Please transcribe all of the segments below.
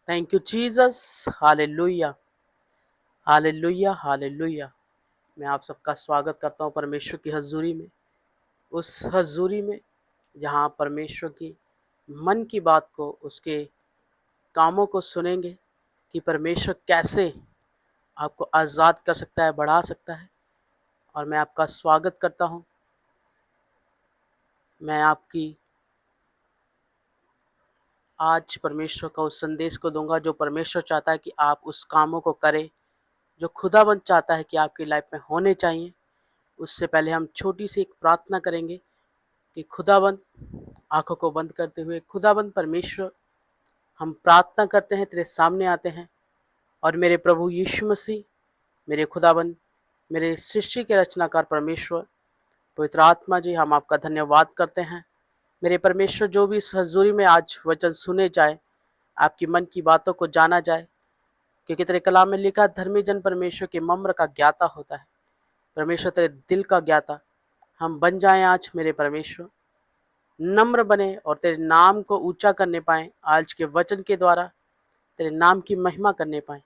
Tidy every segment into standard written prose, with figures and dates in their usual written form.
Thank you Jesus. Hallelujah, hallelujah, hallelujah. मैं आप सबका स्वागत करता हूँ परमेश्वर की हज़ूरी में। उस हज़ूरी में जहाँ परमेश्वर की मन की बात को, उसके कामों को सुनेंगे कि परमेश्वर कैसे आपको आज़ाद कर सकता है, बढ़ा सकता है। और मैं आपका स्वागत करता हूँ। मैं आपकी आज परमेश्वर का उस संदेश को दूँगा जो परमेश्वर चाहता है कि आप उस कामों को करें, जो खुदाबंद चाहता है कि आपकी लाइफ में होने चाहिए। उससे पहले हम छोटी सी एक प्रार्थना करेंगे कि खुदाबंद, आंखों को बंद करते हुए, खुदाबंद परमेश्वर, हम प्रार्थना करते हैं, तेरे सामने आते हैं। और मेरे प्रभु यीशु मसीह, मेरे खुदाबंद, मेरे सृष्टि के रचनाकार परमेश्वर, पवित्र आत्मा जी, हम आपका धन्यवाद करते हैं। मेरे परमेश्वर, जो भी इस हजूरी में आज वचन सुने जाए, आपकी मन की बातों को जाना जाए, क्योंकि तेरे कलाम में लिखा, धर्मी जन परमेश्वर के मम्र का ज्ञाता होता है। परमेश्वर, तेरे दिल का ज्ञाता हम बन जाएं आज मेरे परमेश्वर, नम्र बने और तेरे नाम को ऊंचा करने पाएं। आज के वचन के द्वारा तेरे नाम की महिमा करने पाएं।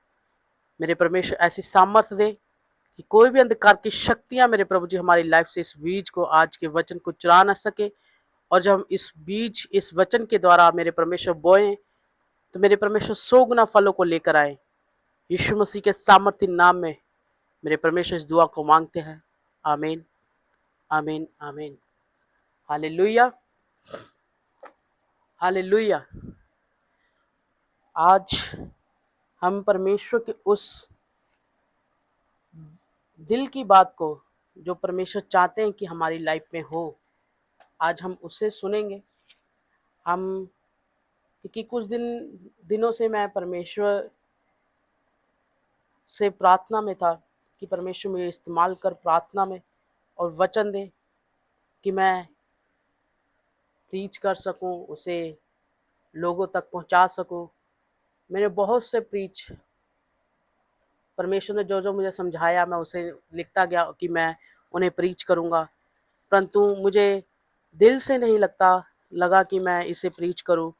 मेरे परमेश्वर, ऐसी सामर्थ्य दे कि कोई भी अंधकार की शक्तियां मेरे प्रभु जी हमारी लाइफ से इस बीज को, आज के वचन को चुरा ना सके। और जब हम इस बीज, इस वचन के द्वारा मेरे परमेश्वर बोएं, तो मेरे परमेश्वर 100 गुना फलों को लेकर आए। यीशु मसीह के सामर्थ्य नाम में मेरे परमेश्वर इस दुआ को मांगते हैं। आमीन, आमीन, आमीन। Hallelujah, hallelujah. आज हम परमेश्वर के उस दिल की बात को, जो परमेश्वर चाहते हैं कि हमारी लाइफ में हो, आज हम उसे सुनेंगे। हम, क्योंकि कुछ दिनों से मैं परमेश्वर से प्रार्थना में था कि परमेश्वर मुझे इस्तेमाल कर प्रार्थना में, और वचन दे कि मैं प्रीच कर सकूं, उसे लोगों तक पहुंचा सकूं। मैंने बहुत से प्रीच, परमेश्वर ने जो जो मुझे समझाया, मैं उसे लिखता गया कि मैं उन्हें प्रीच करूंगा। परंतु मुझे दिल से नहीं लगा कि मैं इसे प्रीच करूं।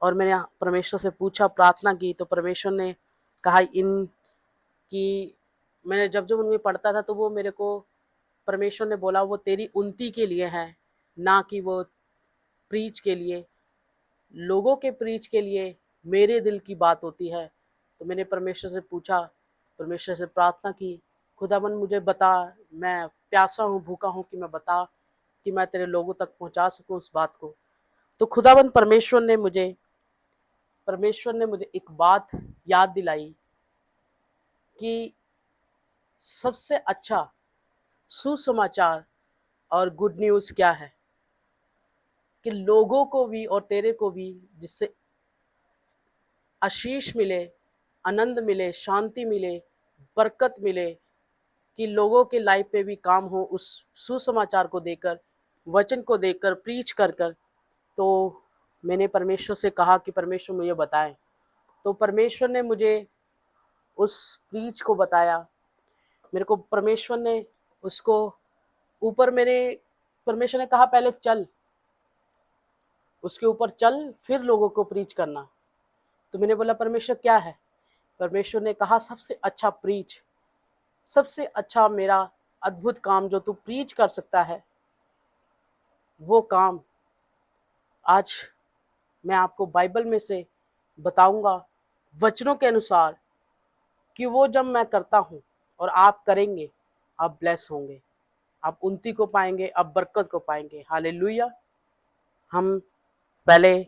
और मैंने परमेश्वर से पूछा, प्रार्थना की, तो परमेश्वर ने कहा इन कि मैंने जब जब उन्हें पढ़ता था तो वो मेरे को, परमेश्वर ने बोला वो तेरी उन्नति के लिए है, ना कि वो प्रीच के लिए, लोगों के प्रीच के लिए मेरे दिल की बात होती है। तो मैंने परमेश्वर से पूछा, परमेश्वर से प्रार्थना की, खुदावन मुझे बता, मैं प्यासा हूँ, भूखा हूँ, कि मैं बता कि मैं तेरे लोगों तक पहुँचा सकूँ उस बात को। तो खुदावन परमेश्वर ने मुझे एक बात याद दिलाई कि सबसे अच्छा सुसमाचार और गुड न्यूज़ क्या है, कि लोगों को भी और तेरे को भी, जिससे आशीष मिले, आनंद मिले, शांति मिले, बरकत मिले, कि लोगों के लाइफ पे भी काम हो उस सुसमाचार को देकर, वचन को देकर, प्रीच कर कर। तो मैंने परमेश्वर से कहा कि परमेश्वर मुझे बताएं। तो परमेश्वर ने मुझे उस प्रीच को बताया। मेरे को परमेश्वर ने उसको ऊपर, मेरे परमेश्वर ने कहा पहले चल, उसके ऊपर चल, फिर लोगों को प्रीच करना। तो मैंने बोला परमेश्वर क्या है? परमेश्वर ने कहा सबसे अच्छा प्रीच, सबसे अच्छा मेरा अद्भुत काम जो तू प्रीच कर सकता है, वो काम आज मैं आपको बाइबल में से बताऊंगा, वचनों के अनुसार, कि वो जब मैं करता हूँ और आप करेंगे, आप ब्लेस होंगे, आप उन्नति को पाएंगे, आप बरकत को पाएंगे। हालेलुया। हम पहले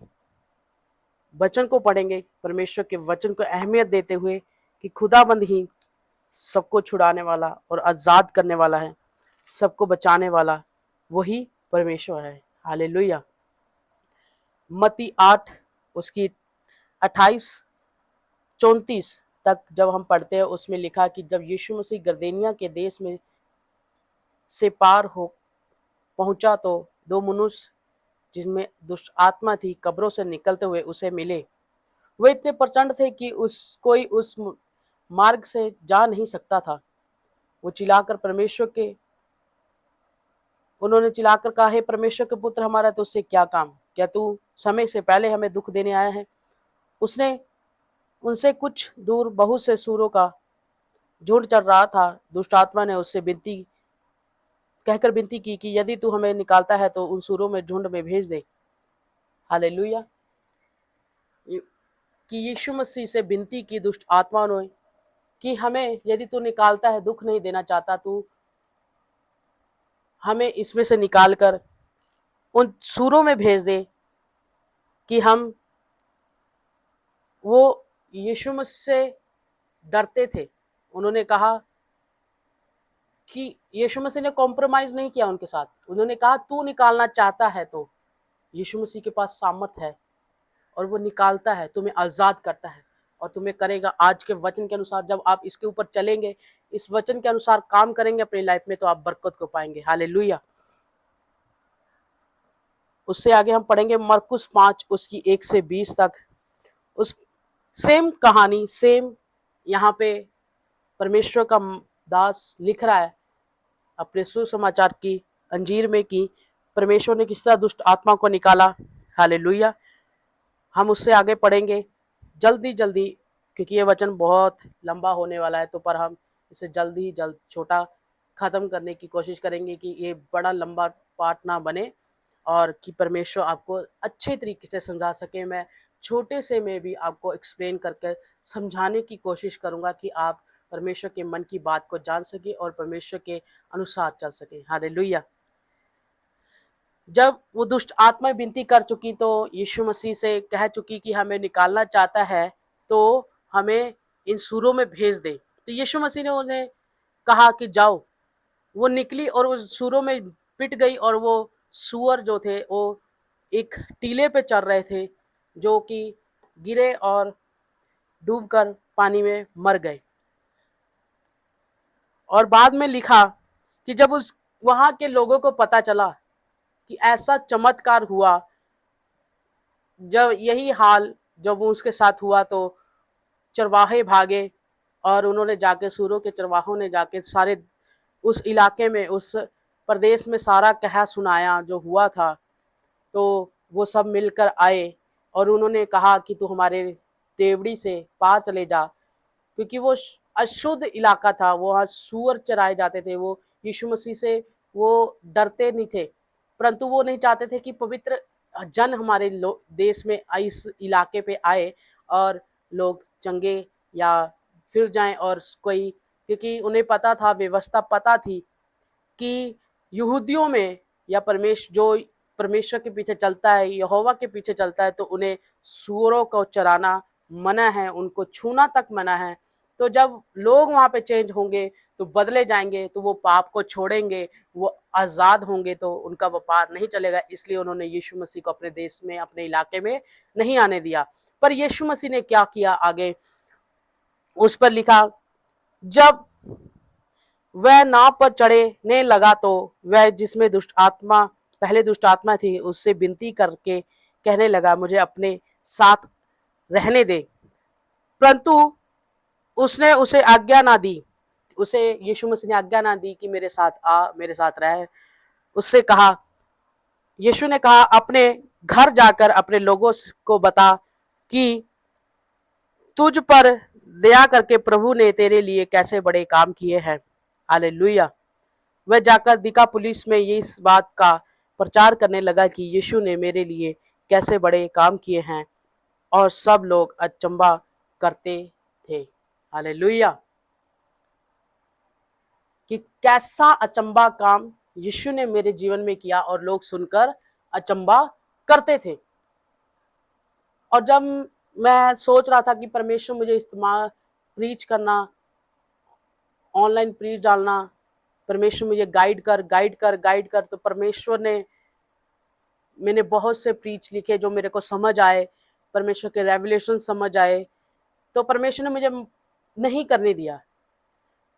वचन को पढ़ेंगे, परमेश्वर के वचन को अहमियत देते हुए, कि खुदाबंद ही सबको छुड़ाने वाला और आज़ाद करने वाला है, सबको बचाने वाला वही परमेश्वर है। हालेलुया। मत्ती 8 उसकी 28-34 तक जब हम पढ़ते हैं, उसमें लिखा कि जब यीशु मसीह गरदेनिया के देश में से पार हो पहुंचा, तो दो मनुष्य जिनमें दुष्ट आत्मा थी कब्रों से निकलते हुए उसे मिले। वे इतने प्रचंड थे कि कोई उस मार्ग से जा नहीं सकता था। वो चिल्लाकर परमेश्वर के उन्होंने चिल्लाकर कहा, हे परमेश्वर के पुत्र, हमारा तो उससे क्या काम? क्या तू समय से पहले हमें दुख देने आया है? उसने उनसे कुछ दूर बहुत से सूरों का झुंड चल रहा था। दुष्ट आत्मा ने उससे कहकर विनती की कि यदि तू हमें निकालता है तो उन सूरों में झुंड में भेज दे। हालेलुया। कि यीशु मसीह से विनती की दुष्ट आत्मा ने कि हमें यदि तू निकालता है, दुख नहीं देना चाहता, तू हमें इसमें से निकाल कर उन सूरों में भेज दे कि हम वो यीशु मसीह से डरते थे। उन्होंने कहा कि यीशु मसीह ने कॉम्प्रोमाइज नहीं किया उनके साथ। उन्होंने कहा तू निकालना चाहता है तो यीशु मसीह के पास सामर्थ है और वो निकालता है, तुम्हें आज़ाद करता है और तुम्हें करेगा। आज के वचन के अनुसार जब आप इसके ऊपर चलेंगे, इस वचन के अनुसार काम करेंगे अपनी लाइफ में, तो आप बरकत को पाएंगे। हालेलुया। उससे आगे हम पढ़ेंगे मरकुस 5 उसकी 1 से 20 तक। उस सेम कहानी, सेम यहाँ पे परमेश्वर का दास लिख रहा है अपने सुसमाचार की अंजीर में कि परमेश्वर ने किस तरह दुष्ट आत्मा को निकाला। हालेलुया। हम उससे आगे पढ़ेंगे जल्दी जल्दी, क्योंकि ये वचन बहुत लंबा होने वाला है, तो पर हम इसे जल्दी जल्द छोटा ख़त्म करने की कोशिश करेंगे कि ये बड़ा लंबा पार्ट ना बने और कि परमेश्वर आपको अच्छे तरीके से समझा सके। मैं छोटे से में भी आपको एक्सप्लेन करके समझाने की कोशिश करूँगा कि आप परमेश्वर के मन की बात को जान सके और परमेश्वर के अनुसार चल सके। हालेलुया। जब वो दुष्ट आत्मा विनती कर चुकी तो यीशु मसीह से कह चुकी कि हमें निकालना चाहता है तो हमें इन सूरों में भेज दे। तो यीशु मसीह ने उन्हें कहा कि जाओ। वो निकली और उस सूरों में पिट गई और वो सूअर जो थे वो एक टीले पे चल रहे थे, जो कि गिरे और डूबकर पानी में मर गए। और बाद में लिखा कि जब उस वहाँ के लोगों को पता चला कि ऐसा चमत्कार हुआ, जब यही हाल जब उसके साथ हुआ तो चरवाहे भागे और उन्होंने जाके सूरों के चरवाहों ने जाके सारे उस इलाके में, उस प्रदेश में सारा कहा सुनाया जो हुआ था। तो वो सब मिलकर आए और उन्होंने कहा कि तू हमारे देवड़ी से पार चले जा, क्योंकि वो अशुद्ध इलाका था, वहाँ सूअर चराए जाते थे। वो यीशु मसीह से वो डरते नहीं थे, परंतु वो नहीं चाहते थे कि पवित्र जन हमारे देश में इस इलाके पे आए और लोग चंगे या फिर जाएं। और कोई, क्योंकि उन्हें पता था, व्यवस्था पता थी कि यहूदियों में या परमेश्वर के पीछे चलता है, यहोवा के पीछे चलता है, तो उन्हें सूअरों को चराना मना है, उनको छूना तक मना है। तो जब लोग वहाँ पे चेंज होंगे तो बदले जाएंगे, तो वो पाप को छोड़ेंगे, वो आज़ाद होंगे, तो उनका व्यापार नहीं चलेगा। इसलिए उन्होंने यीशु मसीह को अपने देश में, अपने इलाके में नहीं आने दिया। पर यीशु मसीह ने क्या किया आगे, उस पर लिखा, जब वह नाव पर चढ़ने लगा तो वह जिसमें पहले दुष्ट आत्मा थी उससे विनती करके कहने लगा, मुझे अपने साथ रहने दे। परंतु उसने उसे आज्ञा ना दी, उसे यीशु मसीह ने आज्ञा ना दी कि मेरे साथ आ, मेरे साथ रह। उससे कहा, यीशु ने कहा, अपने घर जाकर अपने लोगों को बता कि तुझ पर दया करके प्रभु ने तेरे लिए कैसे बड़े काम किए हैं। हालेलुया। वह जाकर दिकापुलिस में ये इस बात का प्रचार करने लगा कि यीशु ने मेरे लिए कैसे बड़े काम किए हैं, और सब लोग अचंभा करते थे। हालेलुया। कि कैसा अचंभा काम यीशु ने मेरे जीवन में किया और लोग सुनकर अचंभा करते थे। और जब मैं सोच रहा था कि परमेश्वर मुझे इस्तेमाल, प्रीच करना, ऑनलाइन प्रीच डालना, परमेश्वर मुझे गाइड कर, तो परमेश्वर ने, मैंने बहुत से प्रीच लिखे जो मेरे को समझ आए, परमेश्वर के रेवलेशन समझ आए, तो परमेश्वर ने मुझे नहीं करने दिया।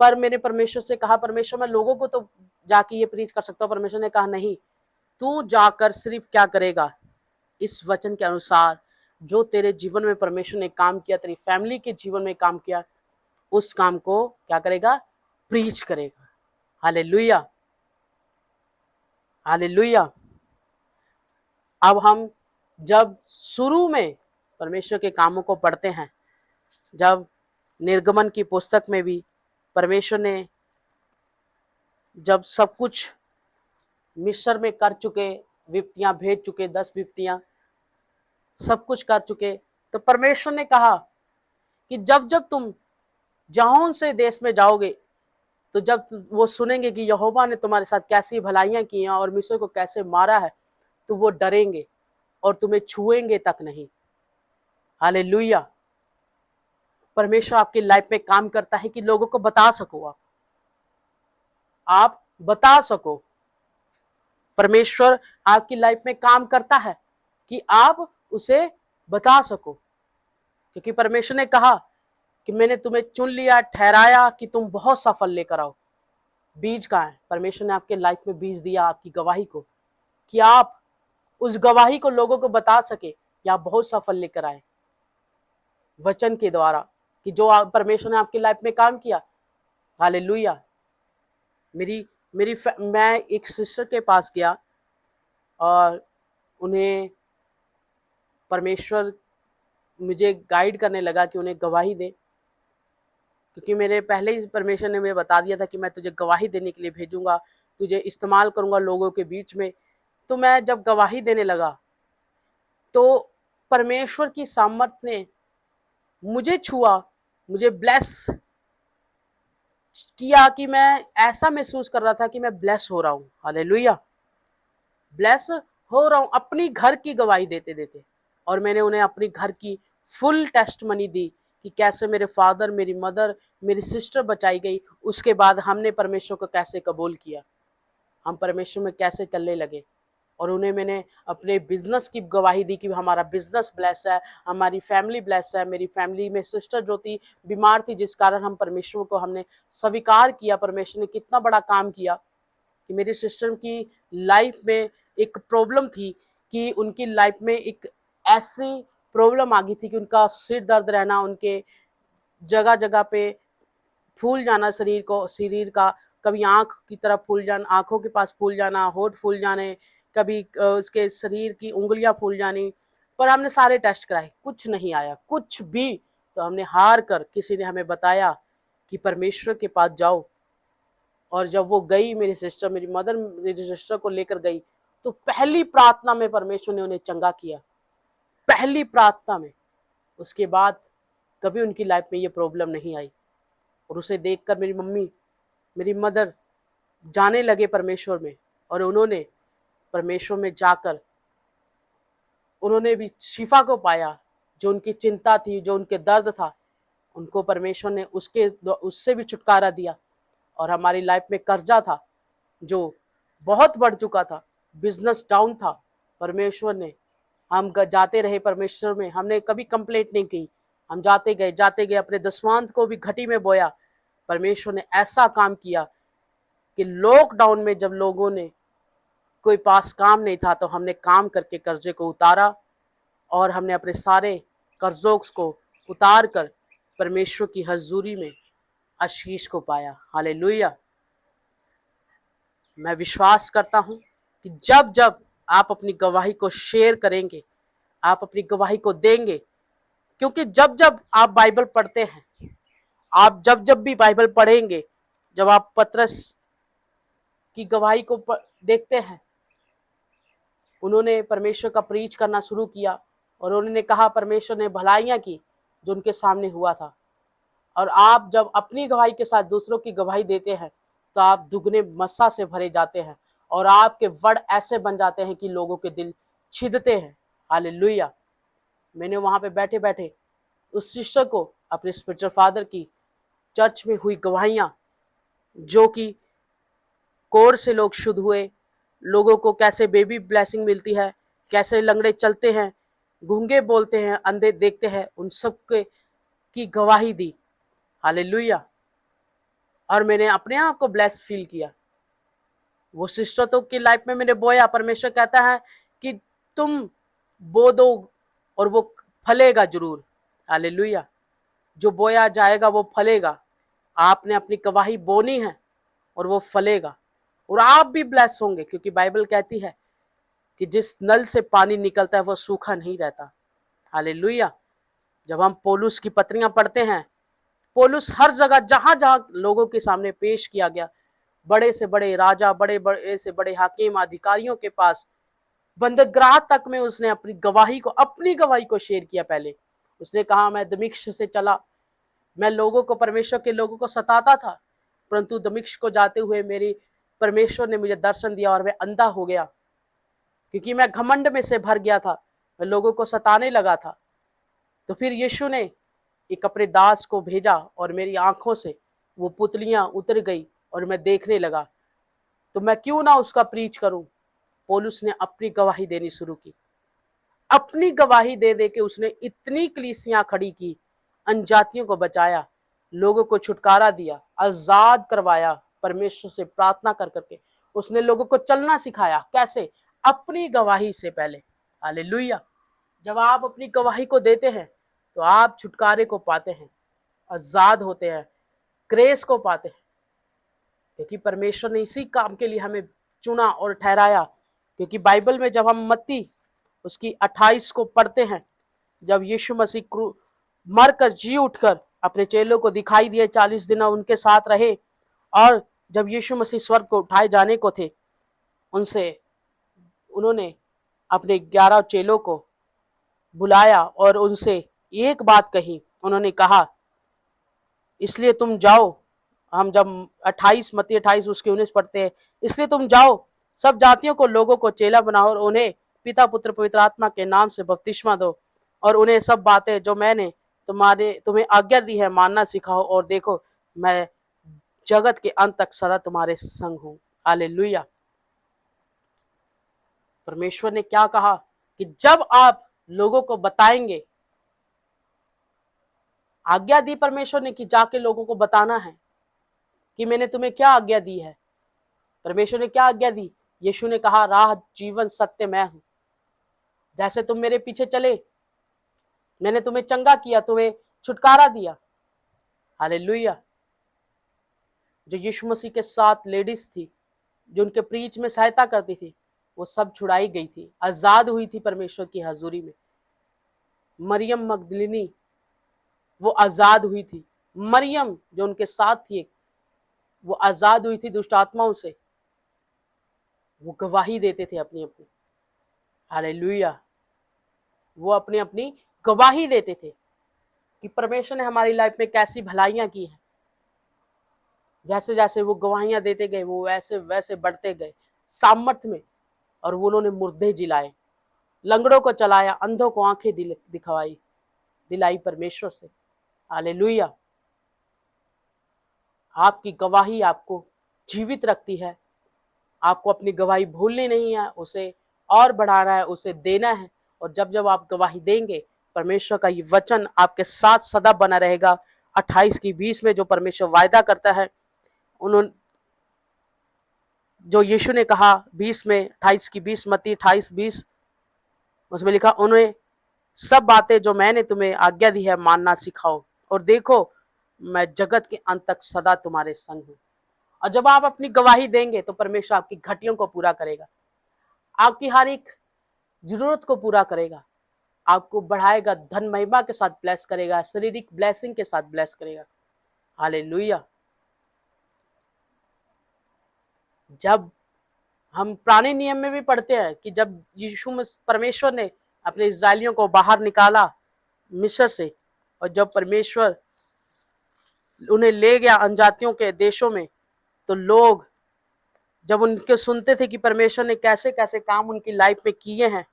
पर मैंने परमेश्वर से कहा, परमेश्वर मैं लोगों को तो जाके ये प्रीच कर सकता हूँ। परमेश्वर ने कहा, नहीं, तू जाकर सिर्फ क्या करेगा, इस वचन के अनुसार जो तेरे जीवन में परमेश्वर ने काम किया, तेरी फैमिली के जीवन में काम किया, उस काम को क्या करेगा, प्रीच करेगा। Hallelujah, hallelujah. अब हम जब शुरू में परमेश्वर के कामों को पढ़ते हैं जब निर्गमन की पुस्तक में भी परमेश्वर ने जब सब कुछ मिस्र में कर चुके, विपत्तियां भेज चुके, 10 विपत्तियां सब कुछ कर चुके, तो परमेश्वर ने कहा कि जब जब तुम जहां से देश में जाओगे, तो जब वो सुनेंगे कि यहोवा ने तुम्हारे साथ कैसी भलाइयां की हैं और मिस्र को कैसे मारा है, तो वो डरेंगे और तुम्हें छुएंगे तक नहीं। हालेलुया। परमेश्वर आपकी लाइफ में काम करता है कि लोगों को बता सको, आप बता सको। परमेश्वर आपकी लाइफ में काम करता है कि आप उसे बता सको, क्योंकि परमेश्वर ने कहा कि मैंने तुम्हें चुन लिया, ठहराया कि तुम बहुत सा फल लेकर आओ। बीज कहाँ है? परमेश्वर ने आपके लाइफ में बीज दिया, आपकी गवाही को, कि आप उस गवाही को लोगों को बता सके कि आप बहुत सा फल लेकर आए वचन के द्वारा, कि जो परमेश्वर ने आपकी लाइफ में काम किया। हालेलुया। मैं एक सिस्टर के पास गया और उन्हें परमेश्वर मुझे गाइड करने लगा कि उन्हें गवाही दे, क्योंकि मेरे पहले ही परमेश्वर ने मुझे बता दिया था कि मैं तुझे गवाही देने के लिए भेजूंगा, तुझे इस्तेमाल करूंगा लोगों के बीच में। तो मैं जब गवाही देने लगा तो परमेश्वर की सामर्थ ने मुझे छुआ, मुझे ब्लेस किया कि मैं ऐसा महसूस कर रहा था कि मैं ब्लेस हो रहा हूँ। हालेलुया। ब्लेस हो रहा हूँ अपनी घर की गवाही देते देते। और मैंने उन्हें अपनी घर की फुल टेस्टमनी दी कि कैसे मेरे फादर, मेरी मदर, मेरी सिस्टर बचाई गई। उसके बाद हमने परमेश्वर को कैसे कबूल किया, हम परमेश्वर में कैसे चलने लगे। और उन्हें मैंने अपने बिजनेस की गवाही दी कि हमारा बिजनेस ब्लेस है, हमारी फैमिली ब्लेस है। मेरी फैमिली में सिस्टर जो थी बीमार थी, जिस कारण हम परमेश्वर को हमने स्वीकार किया। परमेश्वर ने कितना बड़ा काम किया कि मेरी सिस्टर की लाइफ में एक प्रॉब्लम थी, कि उनकी लाइफ में एक ऐसी प्रॉब्लम आ गई थी कि उनका सिर दर्द रहना, उनके जगह जगह पे फूल जाना शरीर का, कभी आँख की तरफ फूल जाना, आँखों के पास फूल जाना, होठ फूल जाने, कभी उसके शरीर की उंगलियां फूल जानी। पर हमने सारे टेस्ट कराए, कुछ नहीं आया, कुछ भी। तो हमने हार कर, किसी ने हमें बताया कि परमेश्वर के पास जाओ। और जब वो गई, मेरी सिस्टर, मेरी मदर मेरी सिस्टर को लेकर गई, तो पहली प्रार्थना में परमेश्वर ने उन्हें चंगा किया, पहली प्रार्थना में। उसके बाद कभी उनकी लाइफ में ये प्रॉब्लम नहीं आई। और उसे देखकर मेरी मम्मी, मेरी मदर जाने लगे परमेश्वर में, और उन्होंने परमेश्वर में जाकर उन्होंने भी शिफा को पाया। जो उनकी चिंता थी, जो उनके दर्द था, उनको परमेश्वर ने उससे भी छुटकारा दिया। और हमारी लाइफ में कर्जा था जो बहुत बढ़ चुका था, बिजनेस डाउन था, परमेश्वर ने, हम जाते रहे परमेश्वर में, हमने कभी कंप्लेंट नहीं की, हम जाते गए अपने दसवांत को भी घटी में बोया। परमेश्वर ने ऐसा काम किया कि लॉकडाउन में जब लोगों ने कोई पास काम नहीं था, तो हमने काम करके कर्जे को उतारा, और हमने अपने सारे कर्जों को उतार कर परमेश्वर की हजूरी में आशीष को पाया। हालेलुया। मैं विश्वास करता हूं कि जब जब आप अपनी गवाही को शेयर करेंगे, आप अपनी गवाही को देंगे, क्योंकि जब जब आप बाइबल पढ़ते हैं, आप जब जब भी बाइबल पढ़ेंगे, जब आप पतरस की गवाही को देखते हैं, उन्होंने परमेश्वर का प्रीच करना शुरू किया, और उन्होंने कहा परमेश्वर ने भलाइयां की जो उनके सामने हुआ था। और आप जब अपनी गवाही के साथ दूसरों की गवाही देते हैं, तो आप दुगने मस्सा से भरे जाते हैं, और आपके वर्ड ऐसे बन जाते हैं कि लोगों के दिल छिदते हैं। हालेलुया। मैंने वहां पे बैठे बैठे उस सिस्टर को, अपने स्पिरिचुअल फादर की चर्च में हुई गवाहियां, जो कि कोर से लोग शुद्ध हुए, लोगों को कैसे बेबी ब्लेसिंग मिलती है, कैसे लंगड़े चलते हैं, गूंगे बोलते हैं, अंधे देखते हैं, उन सब के की गवाही दी। हालेलुया। और मैंने अपने आप को ब्लेस फील किया। वो सिस्टर तो की लाइफ में मैंने बोया, परमेश्वर कहता है कि तुम बो दो और वो फलेगा जरूर। हालेलुया। जो बोया जाएगा वो फलेगा। आपने अपनी गवाही बोनी है और वो फलेगा, और आप भी ब्लेस होंगे, क्योंकि बाइबल कहती है कि जिस नल से पानी निकलता है वो सूखा नहीं रहता। हालेलुया। जब हम पौलुस की पत्रियां पढ़ते हैं, पौलुस हर जगह जहां जहां लोगों के सामने पेश किया गया, बड़े से बड़े राजा, बड़े बड़े से बड़े हाकिम, अधिकारियों के पास, बंदरगाह तक में उसने अपनी गवाही को शेयर किया। पहले उसने कहा, मैं दमिश्क से चला, मैं लोगों को, परमेश्वर के लोगों को सताता था, परंतु दमिश्क को जाते हुए मेरी परमेश्वर ने मुझे दर्शन दिया और मैं अंधा हो गया, क्योंकि मैं घमंड में से भर गया था, मैं लोगों को सताने लगा था। तो फिर यीशु ने एक अपने दास को भेजा और मेरी आंखों से वो पुतलियां उतर गई और मैं देखने लगा। तो मैं क्यों ना उसका प्रीच करूं। पौलुस ने अपनी गवाही देनी शुरू की। अपनी गवाही दे दे के उसने इतनी कलीसियां खड़ी की, अनजातियों को बचाया, लोगों को छुटकारा दिया, आजाद करवाया। परमेश्वर से प्रार्थना कर करके उसने लोगों को चलना सिखाया। कैसे? अपनी गवाही से पहले। हालेलुया। जब आप अपनी गवाही को देते हैं तो आप छुटकारे को पाते हैं, आजाद होते हैं, ग्रेस को पाते हैं, क्योंकि परमेश्वर ने इसी काम के लिए हमें चुना और ठहराया। क्योंकि बाइबल में जब हम मत्ती उसकी 28 को पढ़ते हैं, जब यीशु मसीह मरकर जी उठकर अपने चेलों को दिखाई दिए, 40 दिन उनके साथ रहे, और जब यीशु मसीह स्वर्ग को उठाए जाने को थे, उन्होंने अपने 11 चेलों को बुलाया और उनसे एक बात कही। उन्होंने कहा, इसलिए तुम जाओ, हम जब 28 मत्ती 28 उसके 19 पढ़ते हैं, इसलिए तुम जाओ, सब जातियों को, लोगों को चेला बनाओ और उन्हें पिता पुत्र पवित्र आत्मा के नाम से बपतिस्मा दो, और उन्हें सब बातें जो मैंने तुम्हें आज्ञा दी है मानना सिखाओ, और देखो मैं जगत के अंत तक सदा तुम्हारे संग हूं। हालेलुया। परमेश्वर ने क्या कहा कि जब आप लोगों को बताएंगे, आज्ञा दी परमेश्वर ने कि जाके लोगों को बताना है कि मैंने तुम्हें क्या आज्ञा दी है। परमेश्वर ने क्या आज्ञा दी? यीशु ने कहा, राह जीवन सत्य मैं हूं। जैसे तुम मेरे पीछे चले, मैंने तुम्हें चंगा किया, तुम्हें छुटकारा दिया। हालेलुया। जो यीशु मसीह के साथ लेडीज थी, जो उनके प्रीच में सहायता करती थी, वो सब छुड़ाई गई थी, आजाद हुई थी परमेश्वर की हजूरी में। मरियम मगदलिनी वो आजाद हुई थी। मरियम जो उनके साथ थी, वो आजाद हुई थी दुष्ट आत्माओं से। वो गवाही देते थे अपनी अपनी। हालेलुया। वो अपनी अपनी गवाही देते थे कि परमेश्वर ने हमारी लाइफ में कैसी भलाइयां की हैं। जैसे जैसे वो गवाहियां देते गए, वो वैसे वैसे बढ़ते गए सामर्थ्य में, और वो उन्होंने मुर्दे जिलाए, लंगड़ों को चलाया, अंधों को आंखें दिलाई परमेश्वर से। हालेलुया। आपकी गवाही आपको जीवित रखती है। आपको अपनी गवाही भूलनी नहीं है, उसे और बढ़ाना है, उसे देना है। और जब जब आप गवाही देंगे, परमेश्वर का ये वचन आपके साथ सदा बना रहेगा। 28 की 20 में जो परमेश्वर वायदा करता है, उन्होंने जो यीशु ने कहा 20 में, 28 की 20, मत्ती 28:20, उसमें लिखा, उन्हें सब बातें जो मैंने तुम्हें आज्ञा दी है मानना सिखाओ, और देखो मैं जगत के अंत तक सदा तुम्हारे संग हूं। और जब आप अपनी गवाही देंगे तो परमेश्वर आपकी घटियों को पूरा करेगा, आपकी हर एक जरूरत को पूरा करेगा, आपको बढ़ाएगा, धन महिमा के साथ ब्लेस करेगा, शारीरिक ब्लेसिंग के साथ ब्लेस करेगा। हालेलुया। जब हम पुराने नियम में भी पढ़ते हैं कि जब परमेश्वर ने अपने इस्राएलियों को बाहर निकाला मिस्र से, और जब परमेश्वर उन्हें ले गया अनजातियों के देशों में, तो लोग जब उनके सुनते थे कि परमेश्वर ने कैसे कैसे काम उनकी लाइफ में किए हैं,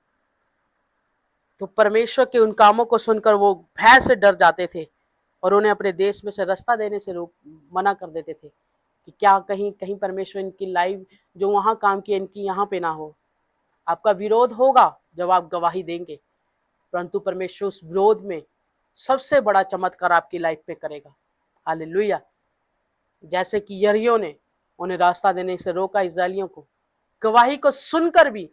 तो परमेश्वर के उन कामों को सुनकर वो भय से डर जाते थे और उन्हें अपने देश में से रास्ता देने से मना कर देते थे कि क्या कहीं कहीं परमेश्वर इनकी लाइफ जो वहाँ काम किए इनकी यहाँ पे ना हो। आपका विरोध होगा जब आप गवाही देंगे, परंतु परमेश्वर उस विरोध में सबसे बड़ा चमत्कार आपकी लाइफ पे करेगा। हालेलुया। जैसे कि यरीहो ने उन्हें रास्ता देने से रोका इस्राएलियों को, गवाही को सुनकर भी,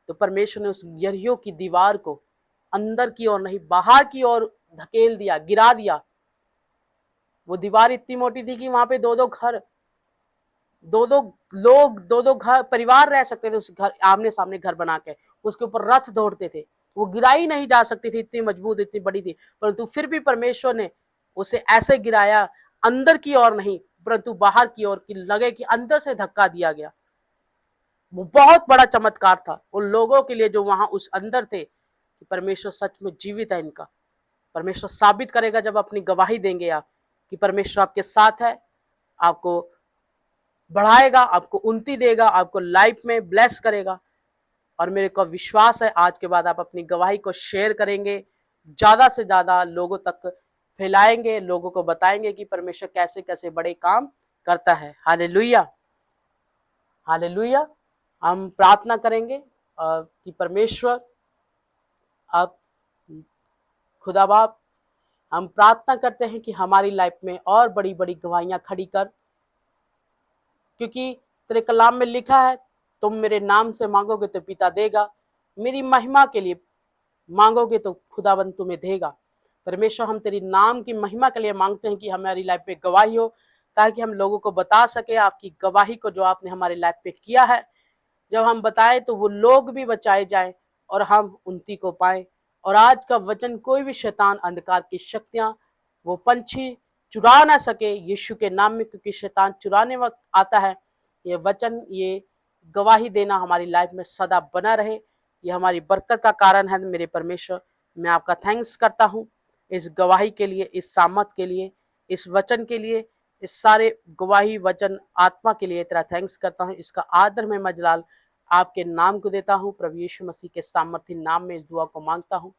तो परमेश्वर ने उस यरीहो की दीवार को अंदर की ओर नहीं बाहर की ओर धकेल दिया, गिरा दिया। वो दीवार इतनी मोटी थी कि वहां पे दो दो लोग, दो घर परिवार रह सकते थे उस घर, आमने सामने घर बना के उसके ऊपर रथ दौड़ते थे। वो गिराई नहीं जा सकती थी, इतनी मजबूत, इतनी बड़ी थी, परंतु फिर भी परमेश्वर ने उसे ऐसे गिराया, अंदर की ओर नहीं परंतु बाहर की ओर, कि लगे कि अंदर से धक्का दिया गया। वो बहुत बड़ा चमत्कार था उन लोगों के लिए जो वहां उस अंदर थे, कि परमेश्वर सच में जीवित है। इनका परमेश्वर साबित करेगा जब अपनी गवाही देंगे आप, कि परमेश्वर आपके साथ है, आपको बढ़ाएगा, आपको उन्नति देगा, आपको लाइफ में ब्लेस करेगा। और मेरे को विश्वास है आज के बाद आप अपनी गवाही को शेयर करेंगे, ज्यादा से ज्यादा लोगों तक फैलाएंगे, लोगों को बताएंगे कि परमेश्वर कैसे कैसे बड़े काम करता है। Hallelujah, hallelujah. हम प्रार्थना करेंगे कि परमेश्वर आप, खुदा बाप, हम प्रार्थना करते हैं कि हमारी लाइफ में और बड़ी बड़ी गवाहियां खड़ी कर, क्योंकि तेरे कलाम में लिखा है, तुम मेरे नाम से मांगोगे तो पिता देगा, मेरी महिमा के लिए मांगोगे तो खुदाबंद तुम्हें देगा। परमेश्वर, हम तेरी नाम की महिमा के लिए मांगते हैं कि हमारी लाइफ में गवाही हो, ताकि हम लोगों को बता सके आपकी गवाही को जो आपने हमारी लाइफ में किया है। जब हम बताएं तो वो लोग भी बचाए जाएं और हम उन्नति को पाएं। और आज का वचन कोई भी शैतान, अंधकार की शक्तियां, वो पंछी चुरा ना सके यीशु के नाम में, क्योंकि शैतान चुराने वक्त आता है। ये वचन, ये गवाही देना हमारी लाइफ में सदा बना रहे, ये हमारी बरकत का कारण है। मेरे परमेश्वर, मैं आपका थैंक्स करता हूँ इस गवाही के लिए, इस सामत के लिए, इस वचन के लिए, इस सारे गवाही वचन आत्मा के लिए तेरा थैंक्स करता हूँ। इसका आदर मैं मजलाल आपके नाम को देता हूँ। प्रभु यीशु मसीह के सामर्थी नाम में इस दुआ को मांगता हूँ,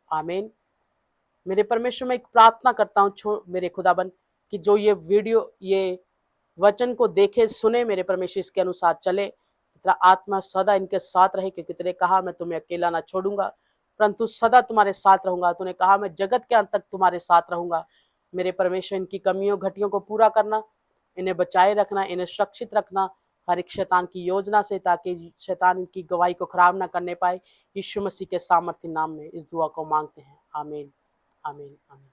आमीन। मेरे परमेश्वर, मैं एक प्रार्थना करता हूँ मेरे खुदाबंद, कि जो ये वीडियो, ये वचन को देखे सुने, मेरे परमेश्वर इसके अनुसार चले, तेरा आत्मा सदा इनके साथ रहे, क्योंकि तेरे कहा मैं तुम्हें अकेला ना छोड़ूंगा परंतु सदा तुम्हारे साथ रहूंगा। तूने कहा मैं जगत के अंत तक तुम्हारे साथ रहूंगा। मेरे परमेश्वर, इनकी कमियों घटियों को पूरा करना, इन्हें बचाए रखना, इन्हें सुरक्षित रखना हर एक शैतान की योजना से, ताकि शैतान इनकी गवाही को खराब ना करने पाए। यीशु मसीह के सामर्थ्य नाम में इस दुआ को मांगते हैं, आमीन, आमीन, आमीन।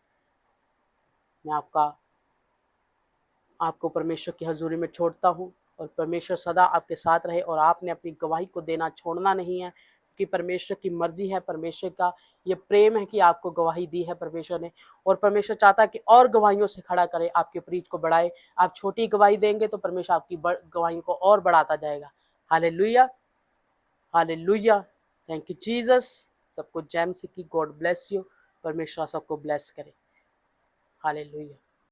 मैं आपको परमेश्वर की हजूरी में छोड़ता हूँ, और परमेश्वर सदा आपके साथ रहे। और आपने अपनी गवाही को देना छोड़ना नहीं है, क्योंकि परमेश्वर की मर्जी है, परमेश्वर का ये प्रेम है कि आपको गवाही दी है परमेश्वर ने। और परमेश्वर चाहता है कि और गवाहियों से खड़ा करे, आपके प्रीच को बढ़ाए। आप छोटी गवाही देंगे तो परमेश्वर आपकी गवाहियों को और बढ़ाता जाएगा। Hallelujah, hallelujah. Thank you Jesus. सबको जय मसीह की। God bless you. परमेश्वर सबको ब्लेस करे। हालेलुया।